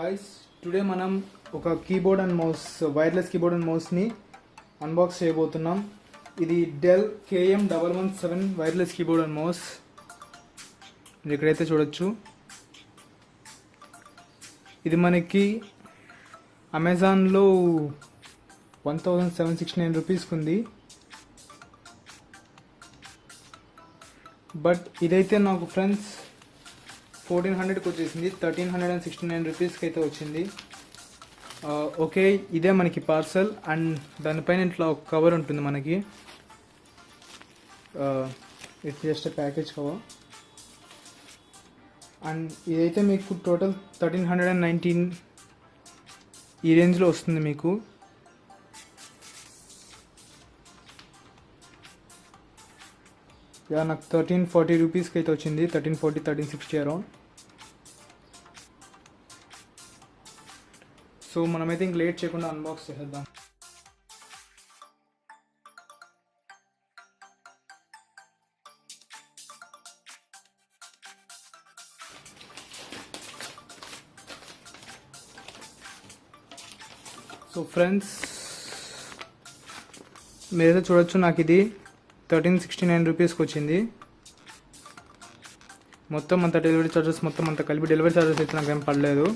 Guys, today మనం ఒక keyboard and mouse, wireless keyboard and మౌస్ని అన్బాక్స్ చేయబోతున్నాం. ఇది Dell Km117 wireless keyboard and mouse. ఇది ఇక్కడైతే చూడొచ్చు. ఇది మనకి అమెజాన్లో 1769 రూపీస్కి ఉంది. బట్ ఇదైతే నాకు ఫ్రెండ్స్ 1400కి వచ్చేసింది. 1369 రూపీస్కి అయితే వచ్చింది. ఓకే, ఇదే మనకి పార్సల్ అండ్ దానిపైన ఇట్లా ఒక కవర్ ఉంటుంది మనకి. It's just package cover. And ఇదైతే మీకు టోటల్ 1319 ఈ రేంజ్లో వస్తుంది మీకు. నాకు 1340 రూపీస్కి అయితే వచ్చింది. 1340, 1360 అరౌండ్. సో మనమైతే ఇంక లేట్ చేయకుండా అన్బాక్స్ చేసేద్దాం. సో ఫ్రెండ్స్, మీరైతే చూడొచ్చు, నాకు ఇది 1369 రూపీస్కి వచ్చింది. మొత్తం అంత డెలివరీ ఛార్జెస్ మొత్తం అంత కలిపి డెలివరీ ఛార్జెస్ అయితే నాకేం పడలేదు.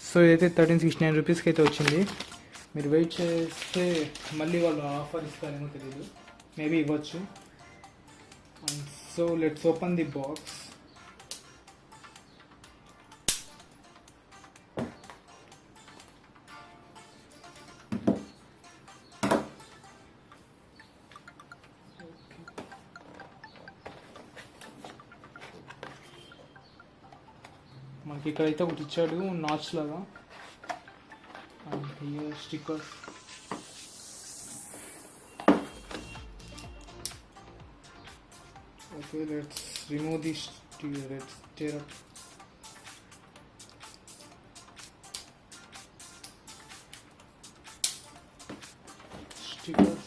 సో ఇదైతే 1369 రూపీస్కి అయితే వచ్చింది. మీరు వెయిట్ చేస్తే మళ్ళీ వాళ్ళు ఆఫర్ ఇస్తారేమో తెలియదు, మేబీ ఇవ్వచ్చు. And so let's open the box. మనకి ఇక్కడైతే ఒకటి ఇచ్చాడు నాచ్ లాగా. And here sticker. Okay, let's remove this. Let's tear up. Stickers.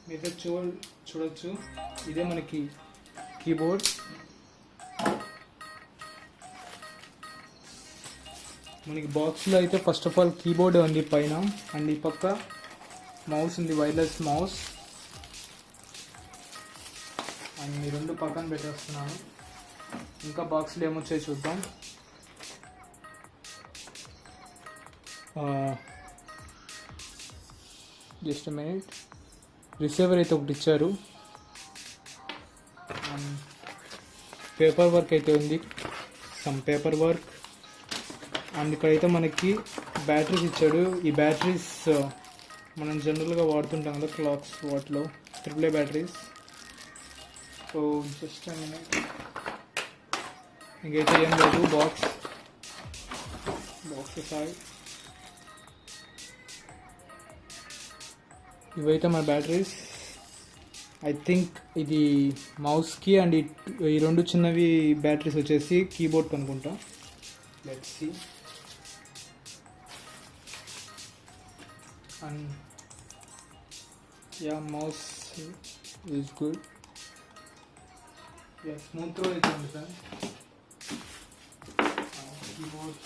మీరైతే చూడొచ్చు, ఇదే మనకి కీబోర్డ్. మనకి బాక్స్లో అయితే ఫస్ట్ ఆఫ్ ఆల్ కీబోర్డ్ ఉంది పైన, అండ్ ఈ పక్క మౌస్ ఉంది, వైర్లెస్ మౌస్. అండ్ ఈ రెండు పక్కన పెట్టేస్తున్నాను. ఇంకా బాక్స్లో ఏమొచ్చాయి చూద్దాం. Just minute. రిసీవర్ అయితే ఒకటి ఇచ్చారు. పేపర్ వర్క్ అయితే ఉంది, సమ్ పేపర్ వర్క్. అండ్ ఇక్కడైతే మనకి బ్యాటరీస్ ఇచ్చాడు. ఈ బ్యాటరీస్ మనం జనరల్గా వాడుతుంటాం కదా క్లాక్స్, వాటిలో AAA బ్యాటరీస్. సో జస్ట్ ఇంకైతే ఏం లేదు. బాక్స్ సైడ్ ఇవైతే మన బ్యాటరీస్. ఐ థింక్ ఇది మౌస్కి అండ్ ఈ రెండు చిన్నవి బ్యాటరీస్ వచ్చేసి కీబోర్డ్ అనుకుంటా. Let's see. And yeah, mouse is good. Yeah, smooth throw అయితే ఉంది sir. Keyboard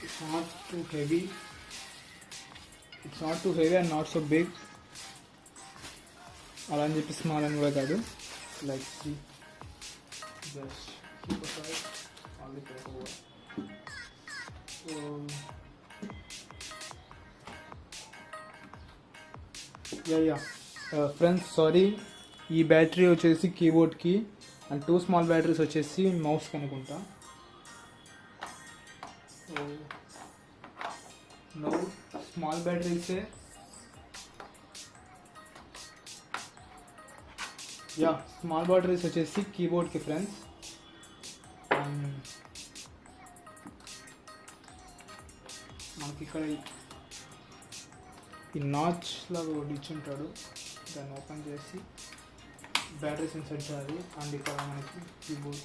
it's not too heavy. It's not too heavy and not so big. అలా అని చెప్పి స్మాల్ అని కూడా కాదు. Like just keep aside all the paperwork. So friends, sorry, ఈ battery వచ్చేసి కీబోర్డ్కి అండ్ 2 స్మాల్ బ్యాటరీస్ వచ్చేసి మౌస్కి అనుకుంటా. No small batteries है. या स्मॉल batteries వచ్చేసి కీబోర్డ్ కి ఫ్రెండ్స్. మనకి ఇక్కడ ఈ నాచ్ లాగా ఒకటి ఇచ్చుంటాడు. దాన్ని ఓపెన్ చేసి బ్యాటరీస్ ఇన్సర్ట్ చేయాలి. అండ్ ఇక్కడ మనకి కీబోర్డ్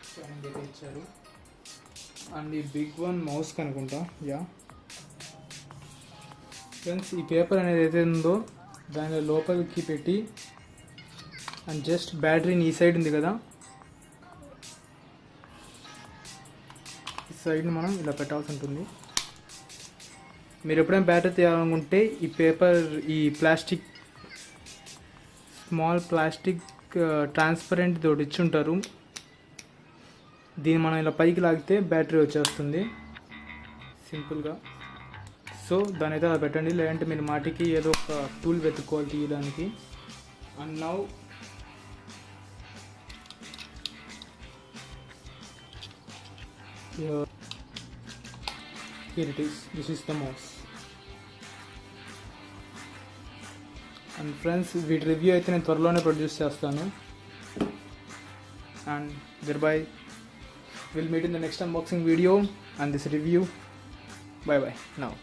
స్టాండ్ అయితే ఇచ్చారు. అండ్ ఈ బిగ్ వన్ మౌస్ కనుకుంటా. యా ఫ్రెండ్స్, ఈ పేపర్ అనేది ఏదైతే ఉందో దాని లోపలికి పెట్టి అండ్ జస్ట్ బ్యాటరీని ఈ సైడ్ ఉంది కదా, ఈ సైడ్ని మనం ఇలా పెట్టాల్సి ఉంటుంది. మీరు ఎప్పుడైనా బ్యాటరీ తీయాలనుకుంటే ఈ పేపర్, ఈ ప్లాస్టిక్, స్మాల్ ప్లాస్టిక్ ట్రాన్స్పరెంట్ తోటి ఇచ్చుంటారు. దీన్ని మనం ఇలా పైకి లాగితే బ్యాటరీ వచ్చేస్తుంది సింపుల్గా. సో దాని అయితే అలా పెట్టండి, లేదంటే మీరు మాటికి ఏదో ఒక టూల్ వెతుక్కోవాలి తీయడానికి. And now here it is, this is the mouse. And friends, వీటి రివ్యూ అయితే నేను త్వరలోనే ప్రొడ్యూస్ చేస్తాను. And thereby we'll meet in the next unboxing video and this review. Bye bye now.